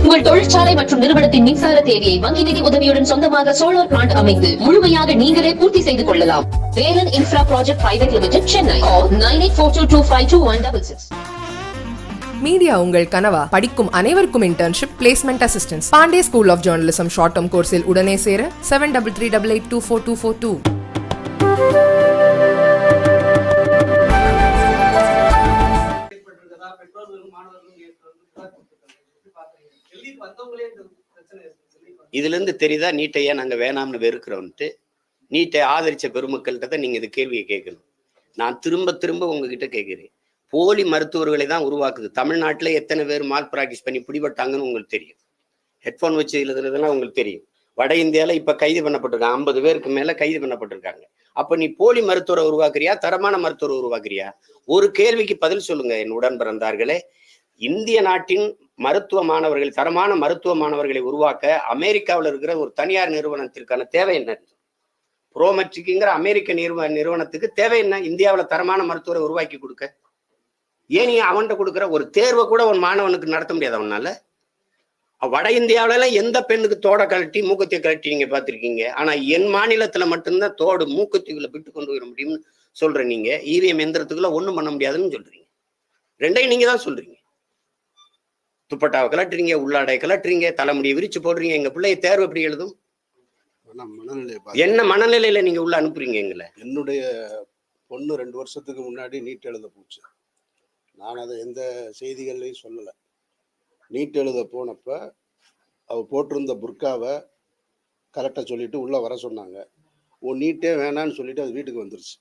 உங்கள் தொழிற்சாலை மற்றும் நிறுவனத்தின் மின்சார தேவையை வங்கி நிதி உதவியுடன் சொந்தமாக சோலார் பிளான்ட் அமைத்து முழுமையாக நீங்களே பூர்த்தி செய்து கொள்ளலாம். Velan infra project private limited, Chennai. 9842252166. Media உங்கள் கனவா? படிக்கும் அனைவருக்கும் internship, placement assistance. Pandey school of journalism short term கோர்ஸில் உடனே சேர 7338824242. இதுல இருந்து தெரியுதா நீட்டையா நாங்க வேணாம்னு வெறுக்கிறோம்ட்டு? நீட்டை ஆதரிச்ச பெருமக்கள்கிட்ட நீங்க இந்த கேள்வியை கேட்கணும். நான் திரும்ப திரும்ப உங்ககிட்ட கேட்கிறேன். போலி மருத்துவர்களை தான் உருவாக்குது. தமிழ்நாட்டில் எத்தனை பேர் மால் பிராக்டிஸ் பண்ணி பிடிபட்டாங்கன்னு உங்களுக்கு தெரியும். ஹெட்ஃபோன் வச்சு எழுதுறதுலாம் உங்களுக்கு தெரியும். வட இந்தியாவில் இப்போ கைது பண்ணப்பட்டிருக்காங்க. 50 பேருக்கு மேலே கைது பண்ணப்பட்டிருக்காங்க. அப்போ நீ போலி மருத்துவரை உருவாக்குறியா, தரமான மருத்துவரை உருவாக்குறியா? ஒரு கேள்விக்கு பதில் சொல்லுங்க என் உடன் பிறந்தார்களே. இந்திய நாட்டின் மருத்துவ மாணவர்கள், தரமான மருத்துவ மாணவர்களை உருவாக்க அமெரிக்காவில் இருக்கிற ஒரு தனியார் நிறுவனத்திற்கான தேவை என்ன? புரோமெட்ரிக்குங்கிற அமெரிக்க நிறுவனத்துக்கு தேவை என்ன? இந்தியாவில் தரமான மருத்துவரை உருவாக்கி கொடுக்க. ஏன் நீ அவன்கிட்ட கொடுக்குற? ஒரு தேர்வை கூட ஒரு மாணவனுக்கு நடத்த முடியாது அவனால. வட இந்தியாவில எந்த பெண்ணுக்கு தோட கழட்டி மூக்கத்தியை கழட்டி நீங்க பார்த்துருக்கீங்க? ஆனா என் மாநிலத்துல மட்டும்தான் தோடு மூக்கத்திகளை விட்டு கொண்டு வர முடியும்னு சொல்ற நீங்க. இவிஎம் எந்திரத்துக்குள்ள ஒண்ணும் பண்ண முடியாதுன்னு சொல்றீங்க. ரெண்டையும் நீங்க தான் சொல்றீங்க. துப்பட்டாவை கலட்டுறீங்க, உள்ளாடை கலட்டுறீங்க, தலைமுடியை விரிச்சு போடுறீங்க. எங்க பிள்ளைய தேர்வு எப்படி எழுதும்? என்ன மனநிலையில நீங்க உள்ள அனுப்புறீங்க எங்களை? என்னுடைய பொண்ணு 2 வருஷத்துக்கு முன்னாடி நீட் எழுத போச்சு. நான் அதை எந்த செய்திகள்லையும் சொல்லலை. நீட் எழுத போனப்ப அவள் போட்டிருந்த புர்காவை கரெக்டாக சொல்லிட்டு உள்ளே வர சொன்னாங்க. நீட்டே வேணான்னு சொல்லிட்டு அது வீட்டுக்கு வந்துருச்சு.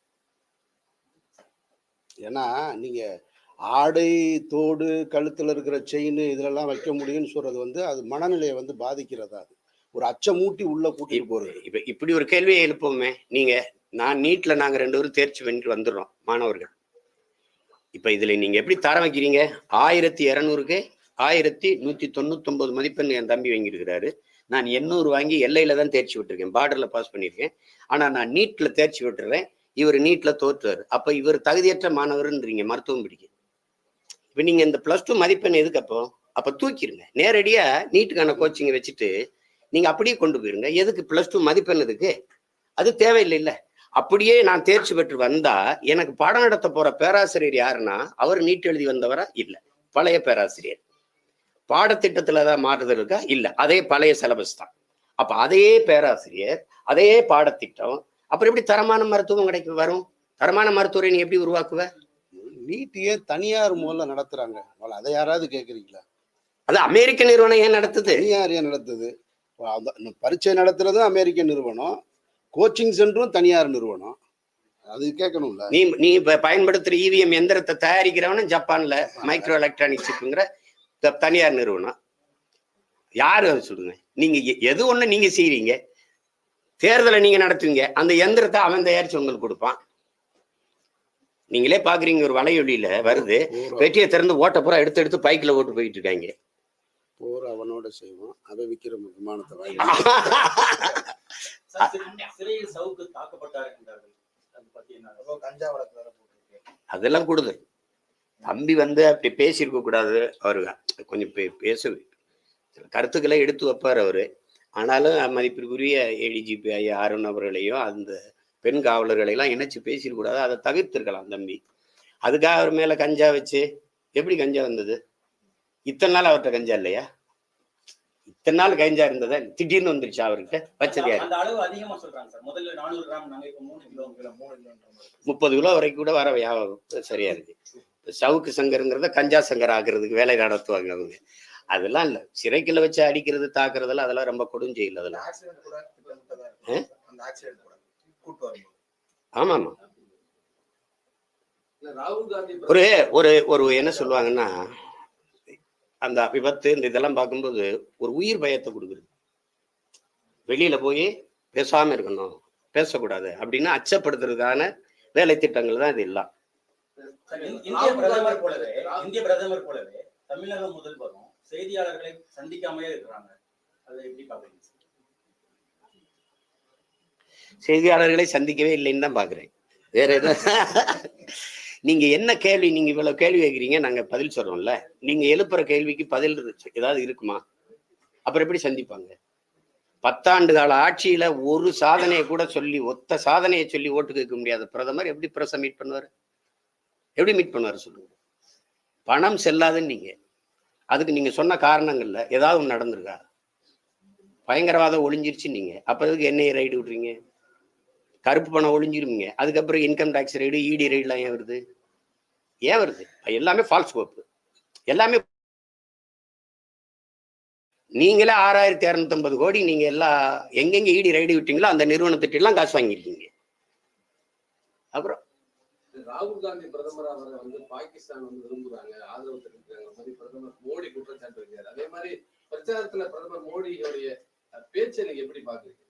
ஏன்னா நீங்கள் ஆடை, தோடு, கழுத்தில் இருக்கிற செயின் இதிலெல்லாம் வைக்க முடியும்னு சொல்றது அது மனநிலையை பாதிக்கிறதா? அது ஒரு அச்சமூட்டி உள்ள கூட்டிட்டு போறது. இப்ப இப்படி ஒரு கேள்வியை எழுப்புவோமே. நான் நீட்ல நாங்க 2 பேரும் தேர்ச்சி பண்ணி வந்துடுறோம் மாணவர்கள். இப்ப இதுல நீங்க எப்படி தரம் வைக்கிறீங்க? 1200க்கு 1199 மதிப்பெண் என் தம்பி வாங்கியிருக்கிறாரு. நான் 800 வாங்கி எல்லையில தான் தேர்ச்சி விட்டுருக்கேன், பார்டர்ல பாஸ் பண்ணியிருக்கேன். ஆனா நான் நீட்ல தேர்ச்சி விட்டுறேன், இவர் நீட்ல தோற்றுவார். அப்ப இவர் தகுதியற்ற மாணவர்ன்றீங்க மருத்துவம் பிடிக்க. இப்ப நீங்க இந்த +2 மதிப்பெண் எதுக்கு? அப்ப தூக்கிடுங்க. நேரடியா நீட்டுக்கான கோச்சிங்கை வச்சுட்டு நீங்க அப்படியே கொண்டு போயிருங்க. எதுக்கு +2 மதிப்பெண்? எதுக்கு? அது தேவையில்லை. இல்ல அப்படியே நான் தேர்ச்சி பெற்று வந்தா எனக்கு பாடம் நடத்த போற பேராசிரியர் யாருன்னா அவர் நீட் எழுதி வந்தவரா? இல்ல, பழைய பேராசிரியர். பாடத்திட்டத்துலதான் மாறுதல் இருக்கா? இல்ல, அதே பழைய சிலபஸ் தான். அப்ப அதே பேராசிரியர், அதே பாடத்திட்டம், அப்புறம் எப்படி தரமான மருத்துவம் கிடைக்கும் வரும்? தரமான மருத்துவரை நீ எப்படி உருவாக்குவ? நீட்டையே தனியார் மூலம் நடத்துறாங்க. அதை யாராவது கேட்குறீங்களா? அது அமெரிக்க நிறுவனம் ஏன் நடத்துது? தனியார் ஏன் நடத்துது? பரீட்சை நடத்துறதும் அமெரிக்க நிறுவனம், கோச்சிங் சென்டரும் தனியார் நிறுவனம். அது கேட்கணும்ல. நீ பயன்படுத்துற இவிஎம் எந்திரத்தை தயாரிக்கிறவனும் ஜப்பான்ல மைக்ரோ எலக்ட்ரானிக்ஸ்ங்கிற தனியார் நிறுவனம். யாரு சொல்லுங்க? நீங்க எது ஒண்ணு நீங்க செய்றீங்க, தேர்தலை நீங்க நடத்துவீங்க, அந்த எந்திரத்தை அவன் தயாரிச்சு உங்களுக்கு கொடுப்பான். நீங்களே பாக்குறீங்க, ஒரு வலையொலியில வருது, வெட்டியை திறந்து ஓட்ட பூரா எடுத்து பைக்கில் ஓட்டு போயிட்டு இருக்காங்க. போர் அவனோட செய்வோம், அதை விற்கிற விமானத்தை வாங்கி. அதெல்லாம் கூடுதல். தம்பி அப்படி பேசியிருக்க கூடாது. அவரு கொஞ்சம் பேச கருத்துக்களை எடுத்து வைப்பார் அவரு. ஆனாலும் மதிப்பிற்குரிய ஏடிஜிபி ஐயா அருண் அவர்களையும் அந்த பெண் காவலர்களையெல்லாம் இணைச்சு பேசிடக்கூடாது. அதை தவிர்த்திருக்கலாம் தம்பி. அதுக்காக அவர் மேல கஞ்சா வச்சு எப்படி கஞ்சா வந்தது? இத்தனை நாள் அவர்கிட்ட கஞ்சா இல்லையா? இத்தனை நாள் கஞ்சா இருந்ததா? திடீர்னு வந்துருச்சு அவர்கிட்ட? வச்சது யாரு? 30 கிலோ வரைக்கும் கூட வர சரியா இருக்கு. சவுக்கு சங்கருங்கிறத கஞ்சா சங்கர் ஆக்குறதுக்கு வேலை நடத்துவாங்க அவங்க. அதெல்லாம் இல்ல, சிறைக்குள்ள வச்சு அடிக்கிறது, தாக்குறதெல்லாம் அதெல்லாம் ரொம்ப கொடுஞ்செயல். அதெல்லாம் ஆமா ஆமா. ஒரு ஒரு ஒரு என்ன சொல்லுவாங்கன்னா, அந்த விபத்து இந்த இதெல்லாம் பார்க்கும்போது ஒரு உயிர் பயத்தை கொடுக்குறது. வெளியில போய் பேசாம இருக்கணும், பேசக்கூடாது அப்படின்னு அச்சப்படுத்துறதுக்கான வேலை திட்டங்கள் தான் இது எல்லாம். இந்திய பிரதமர் போலவே தமிழக முதல்வரும் செய்தியாளர்களை சந்திக்காமலே இருக்கிறாங்க. அதை எப்படி பாக்குறீங்க? செய்தியாளர்களை சந்திக்கவே இல்லைன்னு தான் பாக்குறேன். வேற எதுவும் நீங்க என்ன கேள்வி? நீங்க இவ்வளவு கேள்வி கேட்குறீங்க, நாங்க பதில் சொல்றோம்ல. நீங்க எழுப்புற கேள்விக்கு பதில் ஏதாவது இருக்குமா? அப்புறம் எப்படி சந்திப்பாங்க? 10 ஆண்டு கால ஆட்சியில ஒரு சாதனையை கூட சொல்லி, ஒத்த சாதனையை சொல்லி ஓட்டு கேட்க முடியாத பிரதமர் எப்படி பிரஸை மீட் பண்ணுவாரு? எப்படி மீட் பண்ணுவாரு சொல்லுங்க? பணம் செல்லாதுன்னு நீங்க, அதுக்கு நீங்க சொன்ன காரணங்கள்ல ஏதாவது ஒன்று நடந்திருக்கா? பயங்கரவாதம் ஒளிஞ்சிருச்சு நீங்க, அப்ப எதுக்கு என்ஐஏ ரைடு விடுறீங்க? கருப்பு பணம் ஒளிஞ்சிருவீங்க, அதுக்கப்புறம் இன்கம் டாக்ஸ் ரைடு, இடி ரைடுலாம் ஏன் வருது? ஏன் வருது? எல்லாமே ஃபால்ஸ் கோப்பு. எல்லாமே நீங்களே 6250 கோடி நீங்க எல்லாம் எங்கெங்க இடி ரைடு விட்டீங்களோ அந்த நிறுவனத்திட்ட எல்லாம் காசு வாங்கிருக்கீங்க. அப்புறம் ராகுல் காந்தி பிரதமர் அவரை வந்து பாகிஸ்தான் வந்து விரும்புறாங்க, ஆதரவு தெரிவிக்கிறாங்க மாதிரி பிரதமர் மோடி குற்றச்சாட்டு இருக்காரு. அதே மாதிரி பிரச்சாரத்துல பிரதமர் மோடியோடைய பேச்சை நீங்க எப்படி பாக்குறீங்க?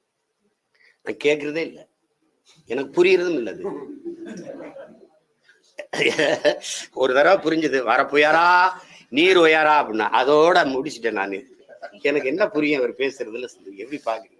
நான் கேட்கறதே இல்லை, எனக்கு புரியறதும் இல்லை. ஒரு தடவை புரிஞ்சது, வர புயாரா நீர் ஒயாரா அப்படின்னா அதோட முடிச்சுட்டேன். நான் எனக்கு என்ன புரியும் அவர் பேசுறதுல, எப்படி பாக்குறீங்க?